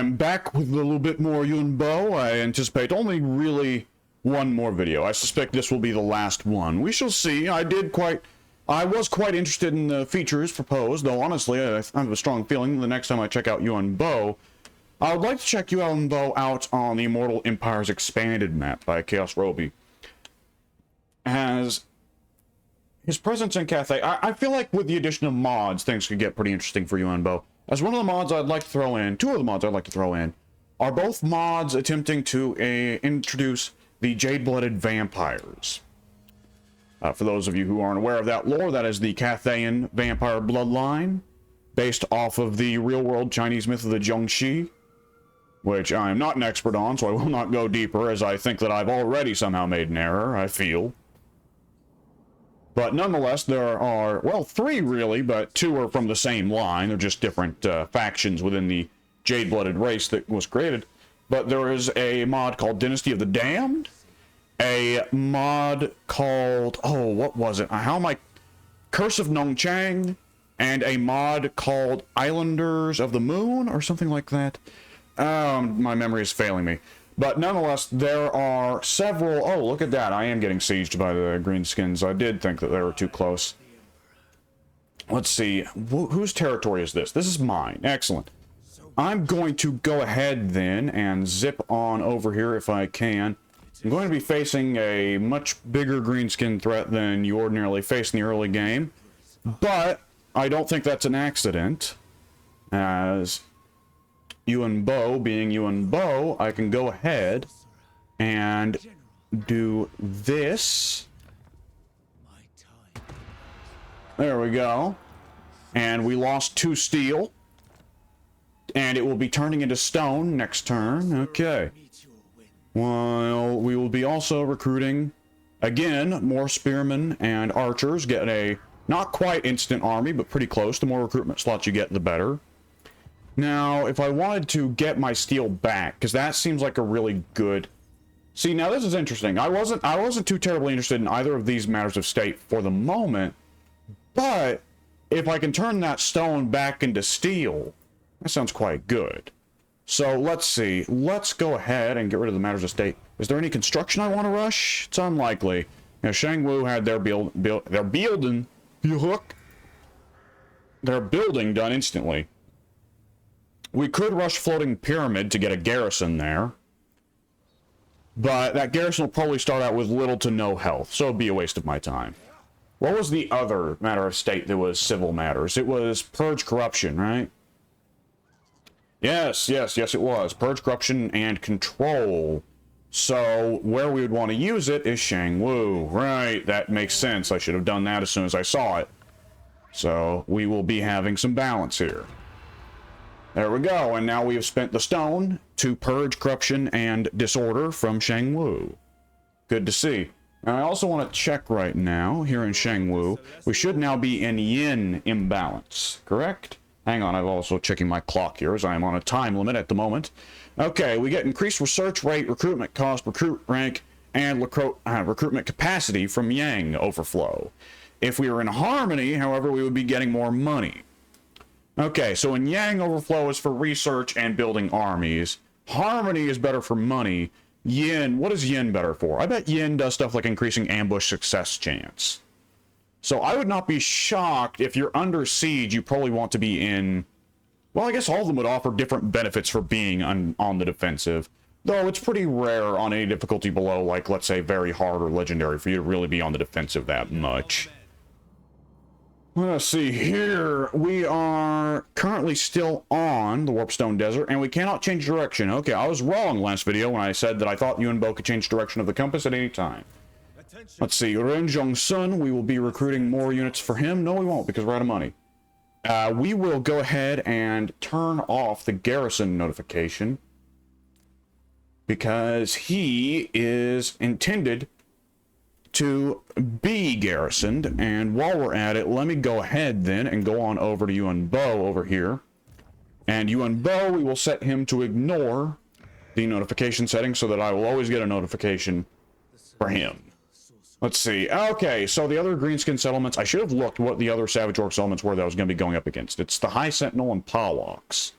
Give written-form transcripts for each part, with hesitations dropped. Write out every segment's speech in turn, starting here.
I'm back with a little bit more Yuan Bo. I anticipate only really one more video. I suspect this will be the last one. We shall see. I was quite interested in the features proposed, though honestly, I have a strong feeling the next time I check out Yuan Bo, I would like to check Yuan Bo out on the Immortal Empires Expanded map by Chaos Roby. As his presence in Cathay, I feel like with the addition of mods, things could get pretty interesting for Yuan Bo. As one of the mods I'd like to throw in, two of the mods I'd like to throw in, are both mods attempting to introduce the Jade-Blooded Vampires. For those of you who aren't aware of that lore, that is the Cathayan vampire bloodline, based off of the real-world Chinese myth of the Jiangxi, which I am not an expert on, so I will not go deeper, as I think that I've already somehow made an error, I feel. But nonetheless, there are, well, three really, but two are from the same line. They're just different factions within the Jade-Blooded race that was created. But there is a mod called Dynasty of the Damned, a mod called, oh, what was it? Curse of Nongchang, and a mod called Islanders of the Moon, or something like that. My memory is failing me. But nonetheless, there are several... Oh, look at that. I am getting sieged by the greenskins. I did think that they were too close. Let's see. Whose territory is this? This is mine. Excellent. I'm going to go ahead then and zip on over here if I can. I'm going to be facing a much bigger greenskin threat than you ordinarily face in the early game. But I don't think that's an accident. As Yuan Bo being Yuan Bo, I can go ahead and do this. There we go. And we lost 2 steel. And it will be turning into stone next turn. Okay. Well, we will be also recruiting, again, more spearmen and archers. Get a, not quite instant army, but pretty close. The more recruitment slots you get, the better. Now, if I wanted to get my steel back, because that seems like a really good... See, now this is interesting. I wasn't too terribly interested in either of these matters of state for the moment, but if I can turn that stone back into steel, that sounds quite good. So let's see. Let's go ahead and get rid of the matters of state. Is there any construction I want to rush? It's unlikely. Now, Shangwu had their building done instantly. We could rush Floating Pyramid to get a garrison there. But that garrison will probably start out with little to no health, so it'd be a waste of my time. What was the other matter of state that was civil matters? It was Purge Corruption, right? Yes, it was. Purge Corruption and Control. So, where we would want to use it is Shangwu. Right, that makes sense. I should have done that as soon as I saw it. So, we will be having some balance here. There we go, and now we have spent the stone to purge corruption and disorder from Shangwu. Good to see. Now, I also want to check right now, here in Shangwu, we should now be in yin imbalance, correct? Hang on, I'm also checking my clock here, as I am on a time limit at the moment. Okay, we get increased research rate, recruitment cost, recruit rank, and recruitment capacity from Yang overflow. If we were in harmony, however, we would be getting more money. Okay, so in Yang, overflow is for research and building armies. Harmony is better for money. Yin, what is Yin better for? I bet Yin does stuff like increasing ambush success chance. So I would not be shocked if you're under siege, you probably want to be in... Well, I guess all of them would offer different benefits for being on the defensive. Though it's pretty rare on any difficulty below, like, let's say, very hard or legendary, for you to really be on the defensive that much. Let's see here. We are currently still on the Warpstone Desert, and we cannot change direction. Okay, I was wrong last video when I said that I thought Yuan Bo could change direction of the compass at any time. Let's see. Ren Zhongsun, we will be recruiting more units for him. No, we won't, because we're out of money. We will go ahead and turn off the garrison notification, because he is intended to be garrisoned. And while we're at it, let me go ahead then and go on over to Yuan Bo over here. And Yuan Bo, we will set him to ignore the notification setting so that I will always get a notification for him. Let's see. Okay, so the other greenskin settlements, I should have looked what the other Savage Orc settlements were that I was going to be going up against. It's the High Sentinel and Pawloks.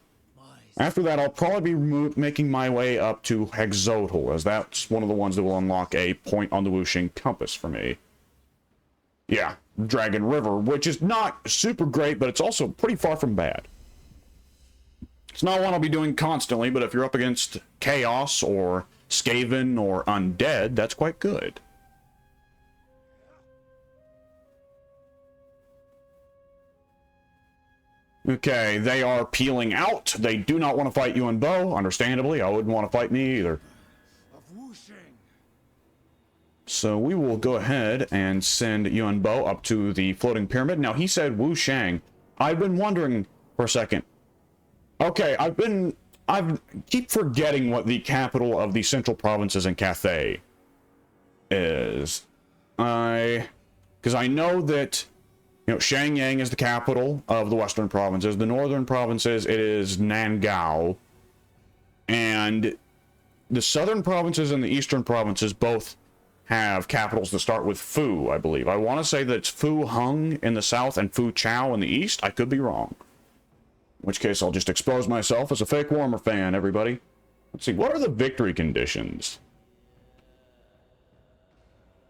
After that, I'll probably be making my way up to Hexotal, as that's one of the ones that will unlock a point on the Wuxing compass for me. Yeah, Dragon River, which is not super great, but it's also pretty far from bad. It's not one I'll be doing constantly, but if you're up against Chaos or Skaven or Undead, that's quite good. Okay, they are peeling out. They do not want to fight Yuan Bo, understandably. I wouldn't want to fight me either. So we will go ahead and send Yuan Bo up to the floating pyramid. Now, he said Wu Shang. I've been wondering for a second. Okay, I keep forgetting what the capital of the central provinces in Cathay is. Because I know that, you know, Shenyang is the capital of the western provinces. The northern provinces, it is Nangao. And the southern provinces and the eastern provinces both have capitals that start with Fu, I believe. I want to say that it's Fu Hung in the south and Fu Chao in the east. I could be wrong. In which case, I'll just expose myself as a fake Warhammer fan, everybody. Let's see, what are the victory conditions?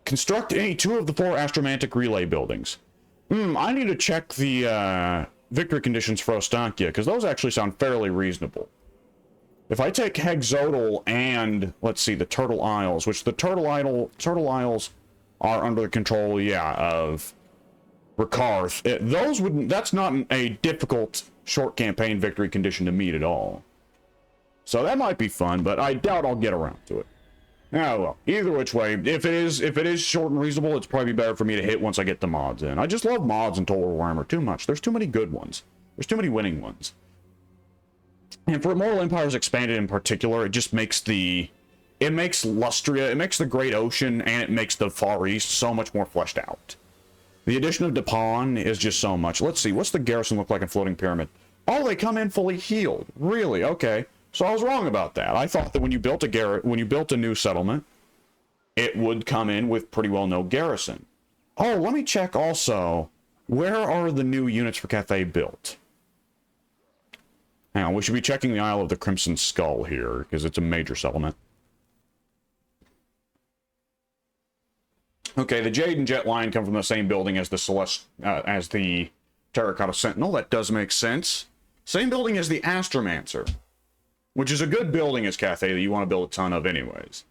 Construct any 2 of the 4 astromantic relay buildings. I need to check the victory conditions for Ostankia, because those actually sound fairly reasonable. If I take Hexotal and, let's see, the Turtle Isles, which the Turtle Isles are under the control, yeah, of Rakarth. That's not a difficult short campaign victory condition to meet at all. So that might be fun, but I doubt I'll get around to it. Oh well, either which way, if it is short and reasonable, it's probably better for me to hit once I get the mods in. I just love mods in Total War Warhammer too much. There's too many good ones. There's too many winning ones. And for Immortal Empires Expanded in particular, it just makes it makes Lustria, it makes the Great Ocean, and it makes the Far East so much more fleshed out. The addition of Dapon is just so much. Let's see, what's the garrison look like in Floating Pyramid? Oh, they come in fully healed. Really? Okay. So I was wrong about that. I thought that when you built a new settlement, it would come in with pretty well no garrison. Oh, let me check also. Where are the new units for Cathay built? Hang on, we should be checking the Isle of the Crimson Skull here, because it's a major settlement. Okay, the Jade and Jet Line come from the same building as the Terracotta Sentinel. That does make sense. Same building as the Astromancer, which is a good building as Cathay that you want to build a ton of anyways.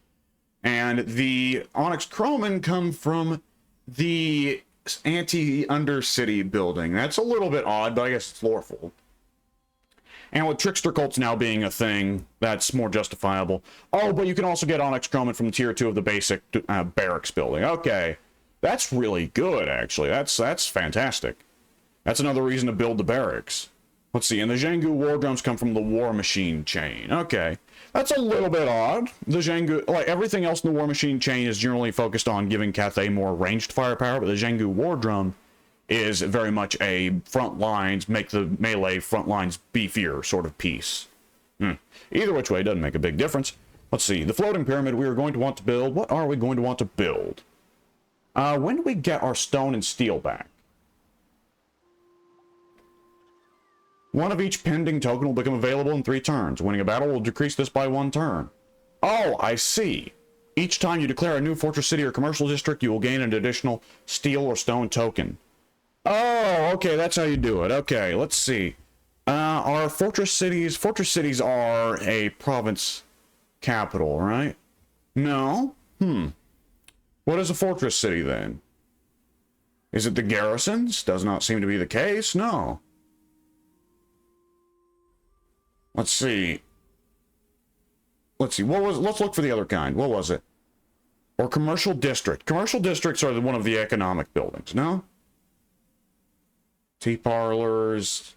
And the Onyx Crowmen come from the Anti-Undercity building. That's a little bit odd, but I guess it's loreful. And with Trickster Cults now being a thing, that's more justifiable. Oh, but you can also get Onyx Crowmen from Tier 2 of the basic barracks building. Okay. That's really good, actually. That's fantastic. That's another reason to build the barracks. Let's see, and the Zhengu War Drums come from the War Machine chain. Okay. That's a little bit odd. The Zhengu, like everything else in the War Machine chain is generally focused on giving Cathay more ranged firepower, but the Zhengu War Drum is very much a front lines, make the melee front lines beefier sort of piece. Either which way, doesn't make a big difference. Let's see, the floating pyramid we are going to want to build. What are we going to want to build? When do we get our stone and steel back? One of each pending token will become available in 3 turns. Winning a battle will decrease this by 1 turn. Oh, I see. Each time you declare a new fortress city or commercial district, you will gain an additional steel or stone token. Oh, okay, that's how you do it. Okay, let's see. Our fortress cities are a province capital, right? No? What is a fortress city then? Is it the garrisons? Does not seem to be the case, no. Let's see. Let's look for the other kind. What was it? Or commercial district. Commercial districts are one of the economic buildings, no? Tea parlors.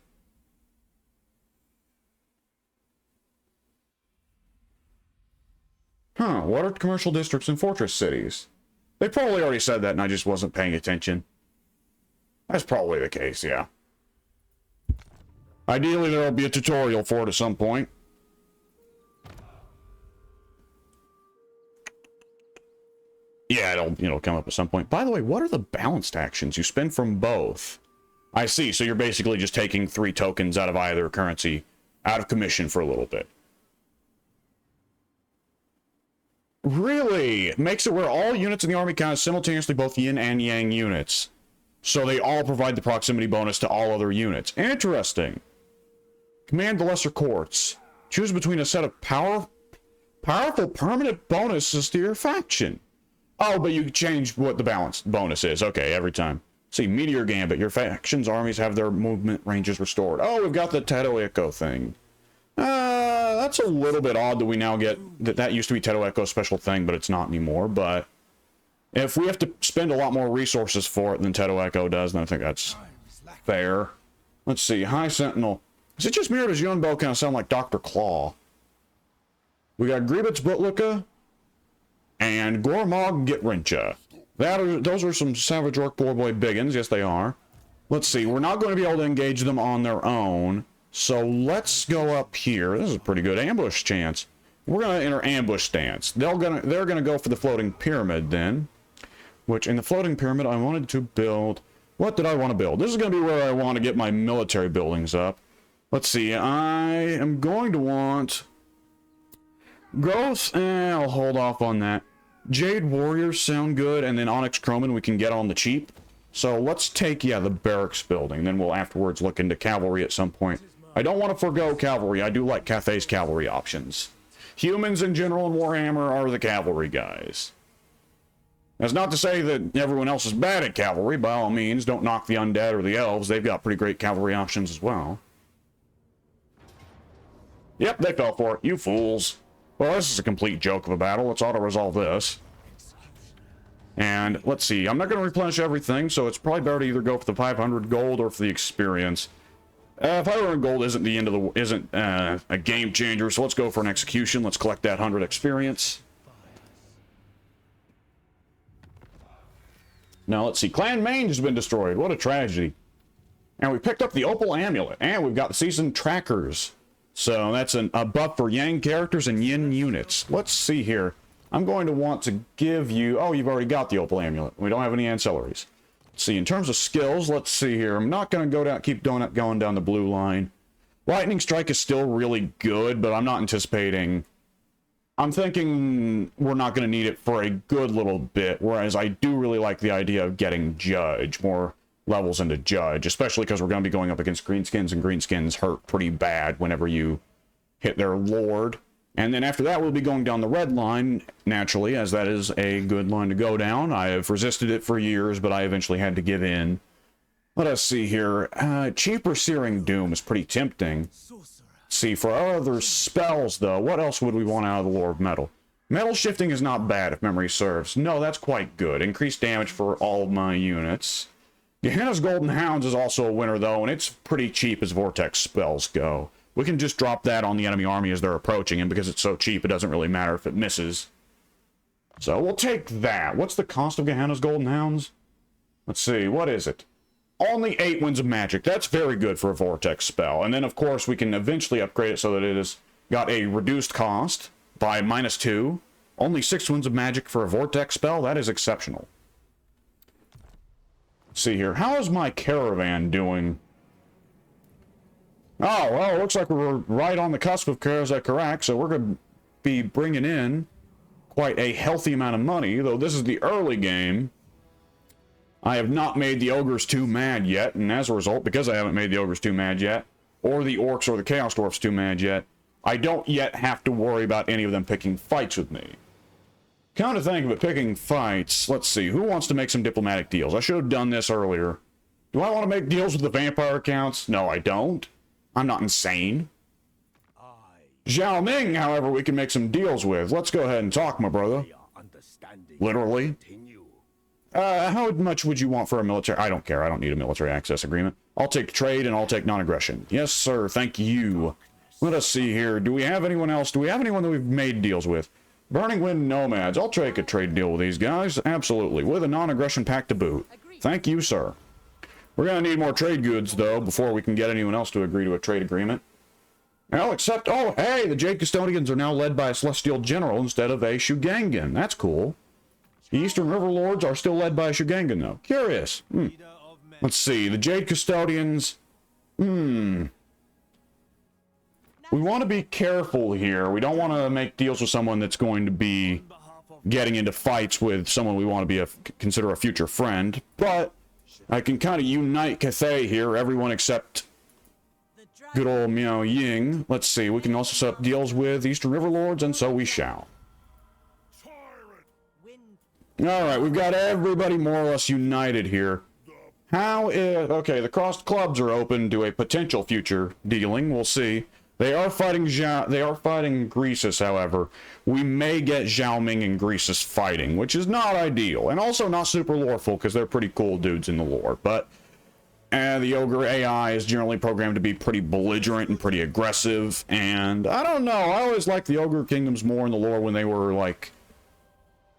What are commercial districts in fortress cities? They probably already said that and I just wasn't paying attention. That's probably the case, yeah. Ideally, there will be a tutorial for it at some point. Yeah, it'll come up at some point. By the way, what are the balanced actions? You spend from both. I see, so you're basically just taking 3 tokens out of either currency out of commission for a little bit. Really? Makes it where all units in the army count as simultaneously both yin and yang units. So they all provide the proximity bonus to all other units. Interesting. Command the lesser courts. Choose between a set of powerful permanent bonuses to your faction. Oh, but you change what the balance bonus is. Okay, every time. See, Meteor Gambit. Your faction's armies have their movement ranges restored. Oh, we've got the Teto Echo thing. That's a little bit odd that we now get... That used to be Teto Echo's special thing, but it's not anymore. But if we have to spend a lot more resources for it than Teto Echo does, then I think that's fair. Let's see. High Sentinel. Is it just me or does Yuan Bo kind of sound like Dr. Claw? We got Grievous Butluka and Gormog Gitrincha. Those are some Savage Orc Poor Boy biggins. Yes, they are. Let's see. We're not going to be able to engage them on their own. So let's go up here. This is a pretty good ambush chance. We're going to enter ambush stance. They're gonna go for the floating pyramid then. Which in the floating pyramid I wanted to build. What did I want to build? This is going to be where I want to get my military buildings up. Let's see. I am going to want growth. I'll hold off on that. Jade Warriors sound good, and then Onyx Chromin we can get on the cheap. So let's take, yeah, the barracks building. Then we'll afterwards look into cavalry at some point. I don't want to forego cavalry. I do like Cathay's cavalry options. Humans in general in Warhammer are the cavalry guys. That's not to say that everyone else is bad at cavalry. By all means, don't knock the undead or the elves. They've got pretty great cavalry options as well. Yep, they fell for it. You fools. Well, this is a complete joke of a battle. Let's auto-resolve this. And let's see. I'm not going to replenish everything, so it's probably better to either go for the 500 gold or for the experience. 500 gold isn't the end of the a game changer, so let's go for an execution. Let's collect that 100 experience. Now let's see. Clan Mange has been destroyed. What a tragedy. And we picked up the Opal Amulet, and we've got the season trackers. So that's a buff for Yang characters and Yin units. Let's see here. I'm going to want to give you... Oh, you've already got the Opal Amulet. We don't have any ancillaries. Let's see, in terms of skills, let's see here. I'm not going to go down, keep going down the blue line. Lightning Strike is still really good, but I'm not anticipating... I'm thinking we're not going to need it for a good little bit, whereas I do really like the idea of getting Judge, more levels into Judge, especially because we're going to be going up against Greenskins, and Greenskins hurt pretty bad whenever you hit their Lord. And then after that, we'll be going down the red line, naturally, as that is a good line to go down. I have resisted it for years, but I eventually had to give in. Let us see here. Cheaper Searing Doom is pretty tempting. See, for our other spells, though, what else would we want out of the Lore of Metal? Metal Shifting is not bad, if memory serves. No, that's quite good. Increased damage for all of my units. Gehenna's Golden Hounds is also a winner, though, and it's pretty cheap as Vortex spells go. We can just drop that on the enemy army as they're approaching, and because it's so cheap, it doesn't really matter if it misses. So we'll take that. What's the cost of Gehenna's Golden Hounds? Let's see, what is it? Only 8 Winds of Magic. That's very good for a Vortex spell. And then, of course, we can eventually upgrade it so that it has got a reduced cost by -2. Only 6 Winds of Magic for a Vortex spell? That is exceptional. Let's see here. How is my caravan doing? Oh, well, it looks like we're right on the cusp of Karazak Karak, so we're going to be bringing in quite a healthy amount of money, though this is the early game. I have not made the Ogres too mad yet, and as a result, because I haven't made the Ogres too mad yet, or the Orcs or the Chaos Dwarfs too mad yet, I don't yet have to worry about any of them picking fights with me. Come to think of it, picking fights, let's see, who wants to make some diplomatic deals? I should have done this earlier. Do I want to make deals with the vampire accounts? No, I don't. I'm not insane. Zhao Ming, however, we can make some deals with. Let's go ahead and talk, my brother. Literally. How much would you want for a military? I don't care. I don't need a military access agreement. I'll take trade and I'll take non-aggression. Yes, sir. Thank you. Let us see here. Do we have anyone else? Do we have anyone that we've made deals with? Burning Wind Nomads. I'll take a trade deal with these guys. Absolutely. With a non-aggression pact to boot. Thank you, sir. We're going to need more trade goods, though, before we can get anyone else to agree to a trade agreement. Now, except, oh, hey, the Jade Custodians are now led by a Celestial General instead of a Shugangan. That's cool. The Eastern River Lords are still led by a Shugangan, though. Curious. Let's see, the Jade Custodians. we want to be careful here. We don't want to make deals with someone that's going to be getting into fights with someone we want to be consider a future friend. But I can kind of unite Cathay here, everyone except good old Miao Ying. Let's see, we can also set up deals with Eastern River Lords, and so we shall. Alright, we've got everybody more or less united here. How is... Okay, the crossed clubs are open to a potential future dealing. We'll see. They are fighting Greasus, however. We may get Zhao Ming and Greasus fighting, which is not ideal. And also not super loreful, because they're pretty cool dudes in the lore. But the Ogre AI is generally programmed to be pretty belligerent and pretty aggressive. And I don't know, I always liked the Ogre Kingdoms more in the lore when they were, like,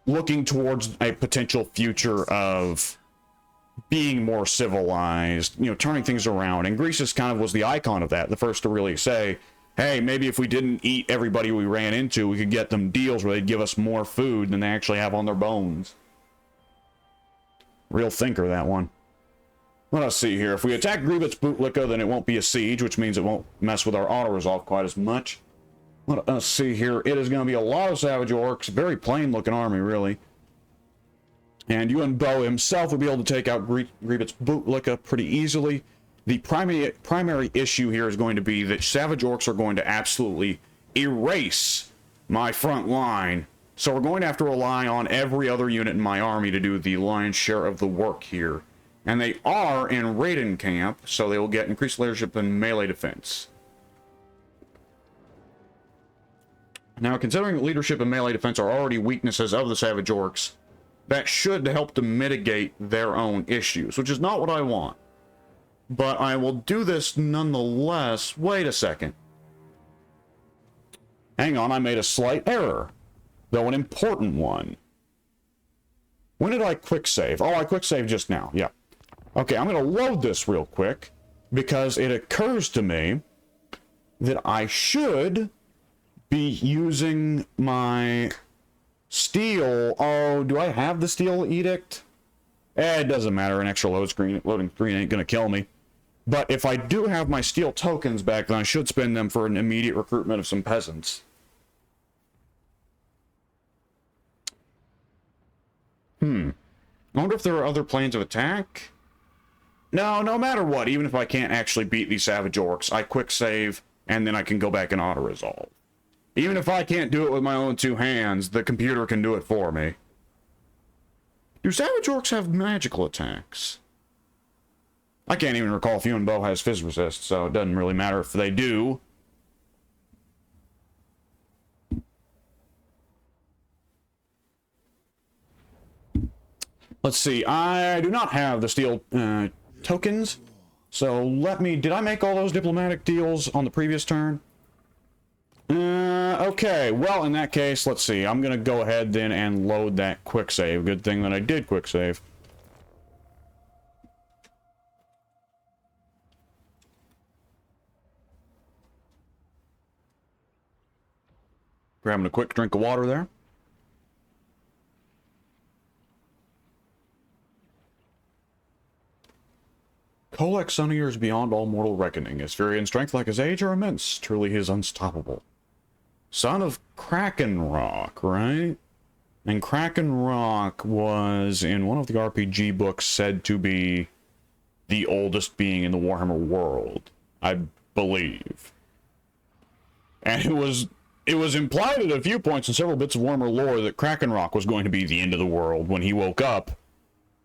looking towards a potential future of being more civilized, you know, turning things around. And Greasus kind of was the icon of that, the first to really say, hey, maybe if we didn't eat everybody we ran into, we could get them deals where they'd give us more food than they actually have on their bones. Real thinker, that one. Let us see here. If we attack Grievous Bootlicka, then it won't be a siege, which means it won't mess with our auto-resolve quite as much. Let us see here. It is going to be a lot of Savage Orcs. Very plain-looking army, really. And Yuan Bo himself will be able to take out Grievous Bootlicka pretty easily. The primary issue here is going to be that Savage Orcs are going to absolutely erase my front line. So we're going to have to rely on every other unit in my army to do the lion's share of the work here. And they are in Raiden camp, so they will get increased leadership and melee defense. Now, considering that leadership and melee defense are already weaknesses of the Savage Orcs, that should help to mitigate their own issues, which is not what I want. But I will do this nonetheless. Wait a second. Hang on, I made a slight error, though an important one. When did I quick save? Oh, I quick saved just now, yeah. Okay, I'm going to load this real quick, because it occurs to me that I should be using my steel. Oh, do I have the steel edict? It doesn't matter. An extra loading screen ain't gonna kill me. But if I do have my steel tokens back, then I should spend them for an immediate recruitment of some peasants. I wonder if there are other planes of attack? No, no matter what, even if I can't actually beat these Savage Orcs, I quick save, and then I can go back and auto-resolve. Even if I can't do it with my own two hands, the computer can do it for me. Do Savage Orcs have magical attacks? I can't even recall if Yuan Bo has Fizz Resist, so it doesn't really matter if they do. Let's see, I do not have the steel tokens, so let me... Did I make all those diplomatic deals on the previous turn? Okay, well, in that case, let's see. I'm gonna go ahead then and load that quick save. Good thing that I did quick save. Grabbing a quick drink of water there. Kolek, son of yours beyond all mortal reckoning. His fury and strength like his age are immense. Truly he is unstoppable. Son of Kraken Rock, right? And Kraken Rock was, in one of the RPG books, said to be the oldest being in the Warhammer world, I believe. And it was implied at a few points in several bits of Warhammer lore that Kraken Rock was going to be the end of the world when he woke up.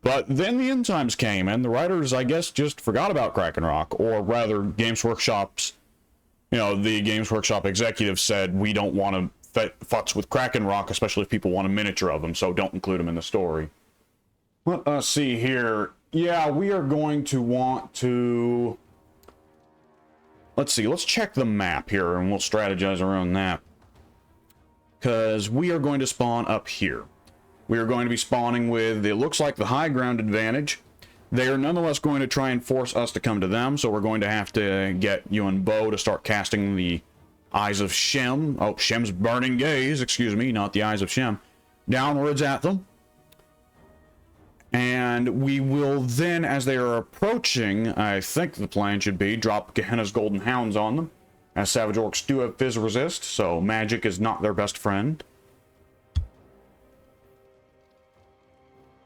But then the end times came, and the writers, I guess, just forgot about Kraken Rock, or rather, Games Workshop's, you know, the Games Workshop executive said, we don't want to futz with Kraken Rock, especially if people want a miniature of them, so don't include them in the story. Let us see here. Yeah, we are going to want to... Let's see, let's check the map here, and we'll strategize around that. Because we are going to spawn up here. We are going to be spawning with, it looks like, the high ground advantage. They are nonetheless going to try and force us to come to them, so we're going to have to get Yuan Bo to start casting the Eyes of Shem. Oh, Shem's Burning Gaze, excuse me, not the Eyes of Shem. Downwards at them. And we will then, as they are approaching, I think the plan should be, drop Gehenna's Golden Hounds on them. as Savage Orcs do have Fizz Resist, so magic is not their best friend.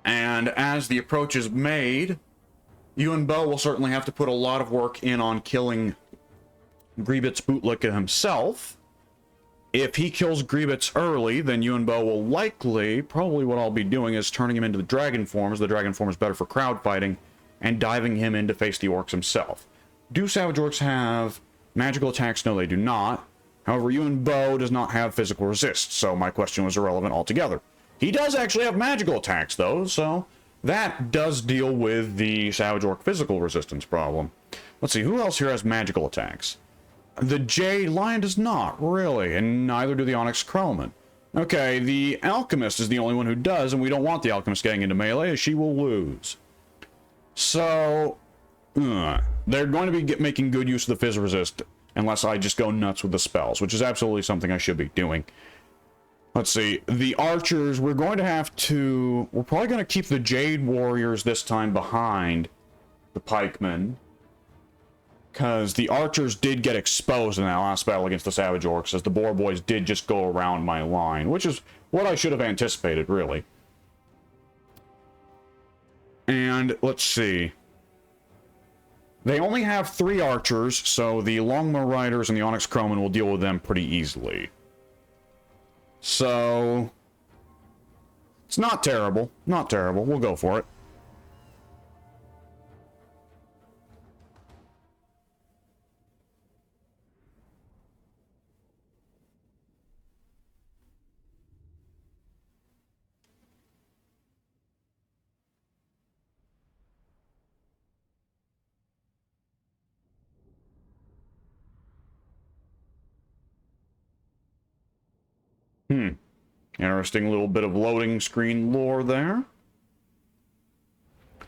And as the approach is made, Yuan Bo will certainly have to put a lot of work in on killing Grievous Bootlicka himself. If he kills Grievous early, then Yuan Bo will likely, probably what I'll be doing is turning him into the Dragon Forms. The Dragon Form is better for crowd fighting, and diving him in to face the Orcs himself. Do Savage Orcs have magical attacks? No, they do not. However, Yuan Bo does not have physical resist, so my question was irrelevant altogether. He does actually have magical attacks, though, so that does deal with the Savage Orc physical resistance problem. Let's see, who else here has magical attacks? The Jade Lion does not, really, and neither do the Onyx Crowman. Okay, the Alchemist is the only one who does, and we don't want the Alchemist getting into melee, as she will lose. So, they're going to be making good use of the Fizz Resist, unless I just go nuts with the spells, which is absolutely something I should be doing. Let's see, the Archers, we're probably going to keep the Jade Warriors this time behind the Pikemen, because the Archers did get exposed in that last battle against the Savage Orcs, as the Boar Boys did just go around my line, which is what I should have anticipated, really. And, let's see. They only have 3 Archers, so the Longbow Riders and the Onyx Crowman will deal with them pretty easily. So, it's not terrible. Not terrible. We'll go for it. Interesting little bit of loading screen lore there.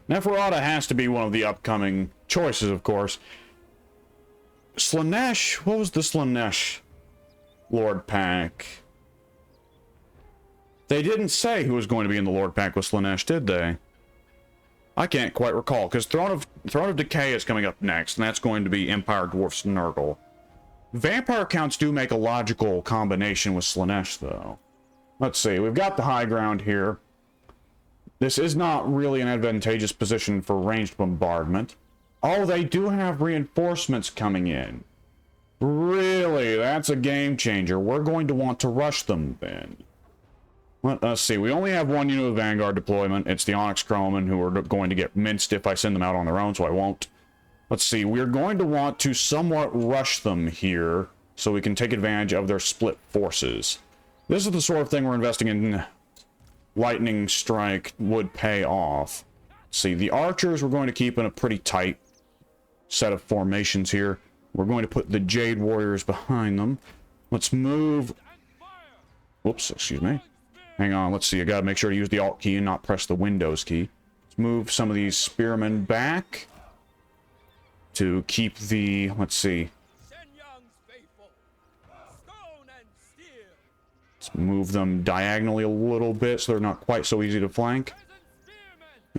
Neferata has to be one of the upcoming choices, of course. Slaanesh, what was the Slaanesh Lord Pack? They didn't say who was going to be in the Lord Pack with Slaanesh, did they? I can't quite recall, because Throne of Decay is coming up next, and that's going to be Empire Dwarf Snurgle. Vampire counts do make a logical combination with Slaanesh, though. Let's see, we've got the high ground here. This is not really an advantageous position for ranged bombardment. Oh, they do have reinforcements coming in. Really? That's a game changer. We're going to want to rush them, then. Let's see, we only have one unit of Vanguard deployment. It's the Onyx Crowman, who are going to get minced if I send them out on their own, so I won't. Let's see, we're going to want to somewhat rush them here, so we can take advantage of their split forces. This is the sort of thing we're investing in. Lightning Strike would pay off. Let's see, the Archers we're going to keep in a pretty tight set of formations here. We're going to put the Jade Warriors behind them. Let's move... Whoops, excuse me. Hang on, let's see, I gotta make sure to use the Alt key and not press the Windows key. Let's move some of these Spearmen back to keep the... let's see. Let's move them diagonally a little bit so they're not quite so easy to flank.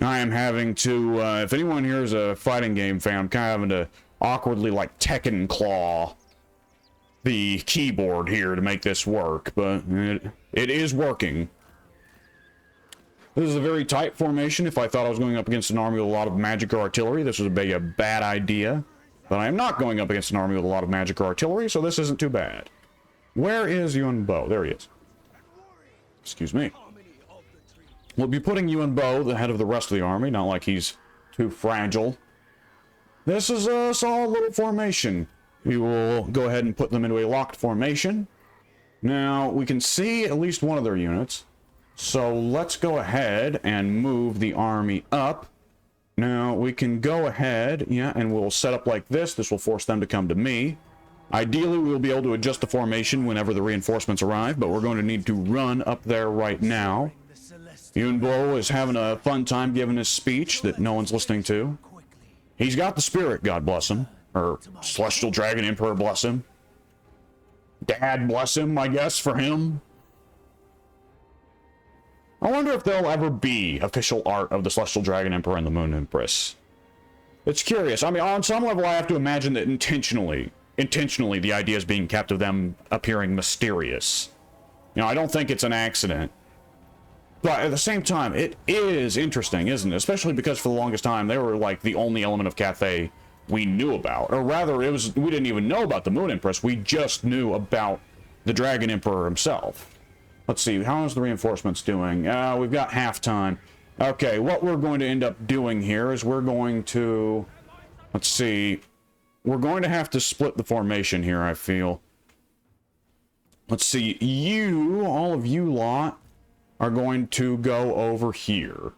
I am having to, if anyone here is a fighting game fan, I'm kind of having to awkwardly, like, Tekken claw the keyboard here to make this work, but it is working. This is a very tight formation. If I thought I was going up against an army with a lot of magic or artillery, this would be a bad idea. But I am not going up against an army with a lot of magic or artillery, so this isn't too bad. Where is Yuan Bo? There he is. Excuse me. We'll be putting Yuan Bo the head of the rest of the army, not like he's too fragile. This is a solid little formation. We will go ahead and put them into a locked formation. Now, we can see at least one of their units. So let's go ahead and move the army up. Now, we can go ahead, and we'll set up like this. This will force them to come to me. Ideally, we will be able to adjust the formation whenever the reinforcements arrive, but we're going to need to run up there right now. Yuan Bo is having a fun time giving his speech that no one's listening to. He's got the spirit, God bless him. Or Celestial Dragon Emperor bless him. Dad bless him, I guess, for him. I wonder if there'll ever be official art of the Celestial Dragon Emperor and the Moon Empress. It's curious. I mean, on some level, I have to imagine that intentionally intentionally the idea is being kept of them appearing mysterious. You know, I don't think it's an accident. But at the same time, it is interesting, isn't it? Especially because for the longest time, they were like the only element of Cathay we knew about. Or rather, we didn't even know about the Moon Empress. We just knew about the Dragon Emperor himself. Let's see, how is the reinforcements doing? We've got halftime. Okay, what we're going to end up doing here is we're going to... Let's see. We're going to have to split the formation here, I feel. Let's see. All of you lot, are going to go over here.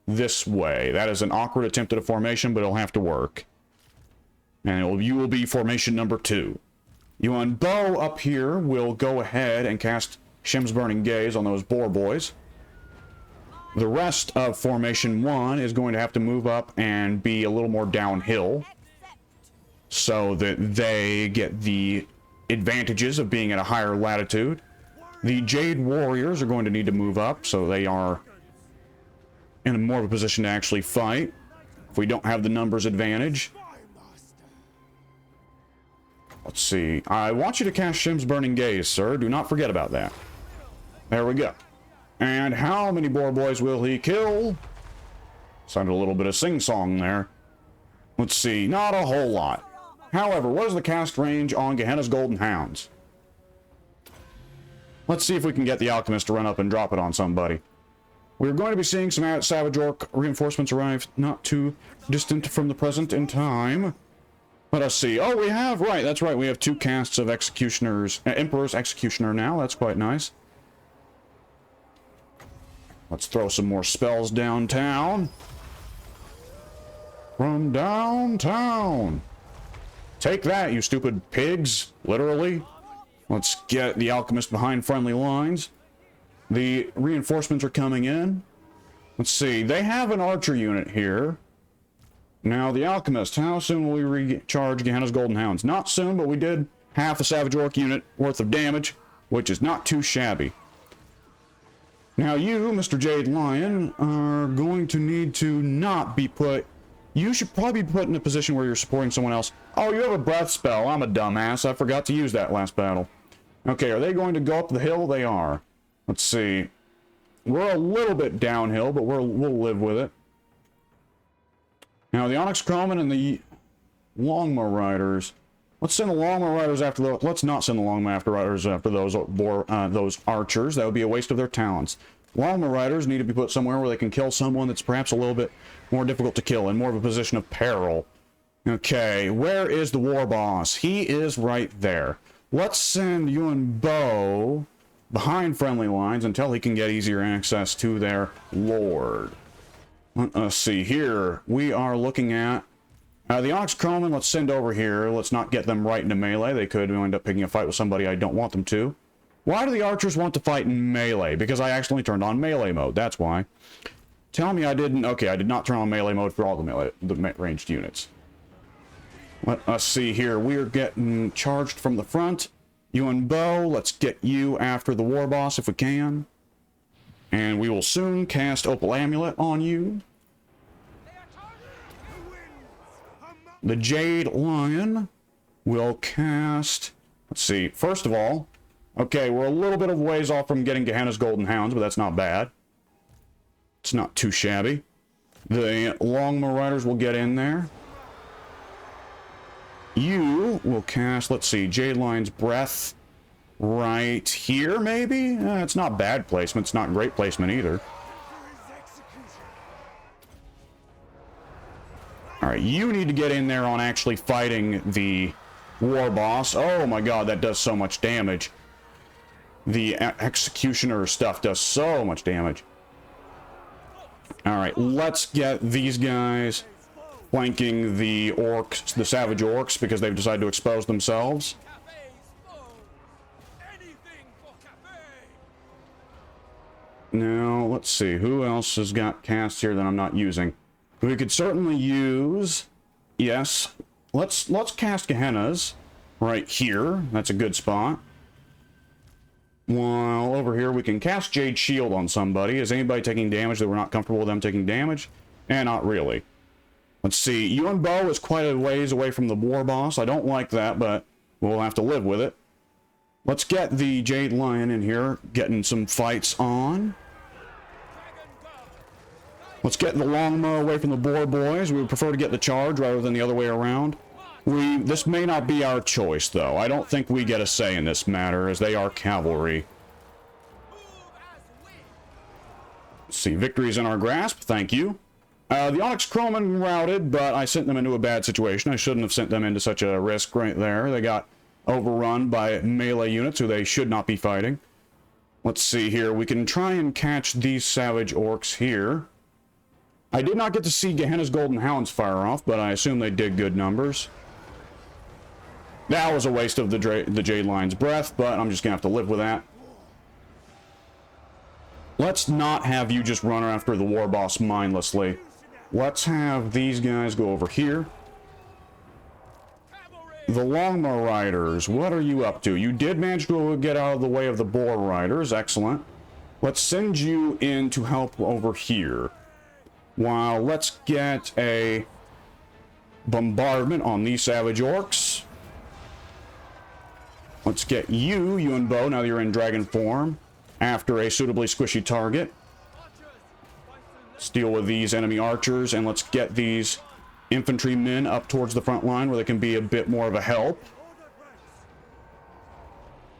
This way. That is an awkward attempt at a formation, but it'll have to work. And you will be formation number 2. Yuan Bo up here will go ahead and cast Shim's Burning Gaze on those boar boys. The rest of formation 1 is going to have to move up and be a little more downhill, so that they get the advantages of being at a higher latitude. The Jade Warriors are going to need to move up, so they are in a more of a position to actually fight, if we don't have the numbers advantage. Let's see. I want you to cast Shim's Burning Gaze, sir. Do not forget about that. There we go. And how many boar boys will he kill? Sounded a little bit of sing-song there. Let's see. Not a whole lot. However, what is the cast range on Gehenna's Golden Hounds? Let's see if we can get the Alchemist to run up and drop it on somebody. We're going to be seeing some Savage Orc reinforcements arrive not too distant from the present in time. Let us see. Oh, we have, right, that's right. We have 2 casts of Executioners, Emperor's Executioner now. That's quite nice. Let's throw some more spells downtown. From downtown. Take that, you stupid pigs. Literally. Let's get the Alchemist behind friendly lines. The reinforcements are coming in. Let's see. They have an archer unit here. Now, the Alchemist. How soon will we recharge Gehenna's Golden Hounds? Not soon, but we did half a Savage Orc unit worth of damage, which is not too shabby. Now, you, Mr. Jade Lion, are going to need to not be put... You should probably be put in a position where you're supporting someone else. Oh, you have a breath spell. I'm a dumbass. I forgot to use that last battle. Okay, are they going to go up the hill? They are. Let's see. We're a little bit downhill, but we'll live with it. Now, the Onyx Crowman and the Longbow Riders. Let's send the Longbow Riders after those. Let's not send the Longbow Riders after those archers. That would be a waste of their talents. Longbow Riders need to be put somewhere where they can kill someone that's perhaps a little bit more difficult to kill, in more of a position of peril. Okay, where is the war boss? He is right there. Let's send Yuan Bo behind friendly lines until he can get easier access to their lord. Let us see here. We are looking at the Onyx Crowman. Let's send over here. Let's not get them right into melee. They could end up picking a fight with somebody I don't want them to. Why do the archers want to fight in melee? Because I accidentally turned on melee mode. That's why. Tell me I didn't. Okay, I did not turn on melee mode for all the ranged units. Let us see here. We are getting charged from the front. Yuan Bo, let's get you after the war boss if we can. And we will soon cast Opal Amulet on you. The Jade Lion will cast... Let's see. First of all... Okay, we're a little bit of ways off from getting Gehenna's Golden Hounds, but that's not bad. It's not too shabby. The Longbow Riders will get in there. You will cast, let's see, Jade Lion's Breath right here, maybe? It's not bad placement. It's not great placement either. Alright, you need to get in there on actually fighting the war boss. Oh my god, that does so much damage. The Executioner stuff does so much damage. Alright, let's get these guys flanking the orcs, the Savage Orcs, because they've decided to expose themselves. Now, let's see, who else has got casts here that I'm not using? We could certainly use, yes, let's cast Gehenna's right here. That's a good spot. While over here we can cast Jade Shield on somebody. Is anybody taking damage that we're not comfortable with them taking damage? Not really. Let's see. Yuan Bo is quite a ways away from the war boss. I don't like that, but we'll have to live with it. Let's get the Jade Lion in here, getting some fights on. Let's get the Longbow away from the Boar Boys. We would prefer to get the charge rather than the other way around. This may not be our choice, though. I don't think we get a say in this matter, as they are cavalry. Let's see, victory's in our grasp. Thank you. The Onyx Crowmen routed, but I sent them into a bad situation. I shouldn't have sent them into such a risk right there. They got overrun by melee units who they should not be fighting. Let's see here. We can try and catch these Savage Orcs here. I did not get to see Gehenna's Golden Hounds fire off, but I assume they did good numbers. That was a waste of the Jade Lion's breath, but I'm just going to have to live with that. Let's not have you just run after the war boss mindlessly. Let's have these guys go over here. The Longbow Riders, what are you up to? You did manage to get out of the way of the Boar Riders. Excellent. Let's send you in to help over here. Wow, let's get a bombardment on these Savage Orcs. Let's get you, Yuan Bo, now that you're in dragon form, after a suitably squishy target. Let's deal with these enemy archers, and let's get these infantrymen up towards the front line where they can be a bit more of a help.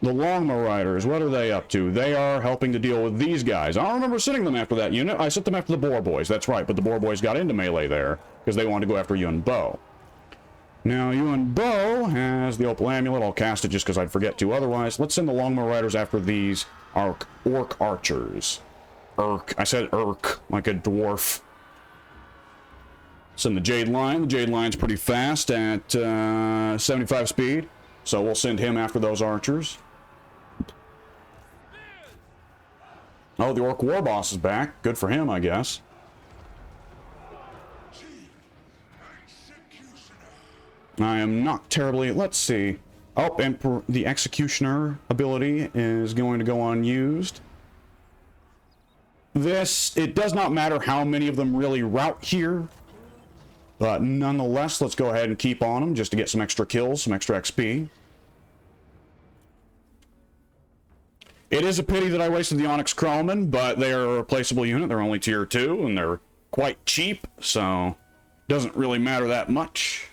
The Longbow Riders, what are they up to? They are helping to deal with these guys. I don't remember sitting them after that unit. I sent them after the Boar Boys, that's right, but the Boar Boys got into melee there because they wanted to go after Yuan Bo. Now, Yuan Bo has the Opal Amulet. I'll cast it just because I'd forget to otherwise. Let's send the Longbow Riders after these Orc Archers. I said Urk, like a dwarf. Send the Jade Lion. The Jade Lion's pretty fast at 75 speed, so we'll send him after those archers. Oh, the Orc War Boss is back. Good for him, I guess. I am not terribly... Let's see. Oh, and the Executioner ability is going to go unused. It does not matter how many of them really route here. But nonetheless, let's go ahead and keep on them just to get some extra kills, some extra XP. It is a pity that I wasted the Onyx Crowmen, but they are a replaceable unit. They're only tier 2, and they're quite cheap, so it doesn't really matter that much.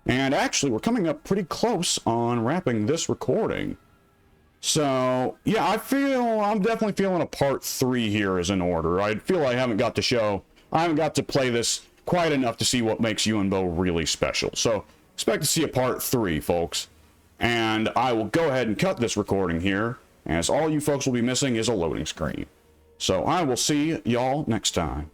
And actually, we're coming up pretty close on wrapping this recording. So, yeah, I'm definitely feeling a part 3 here is in order. I feel I haven't got to play this quite enough to see what makes Yuan Bo really special. So, expect to see a part 3, folks. And I will go ahead and cut this recording here, as all you folks will be missing is a loading screen. So, I will see y'all next time.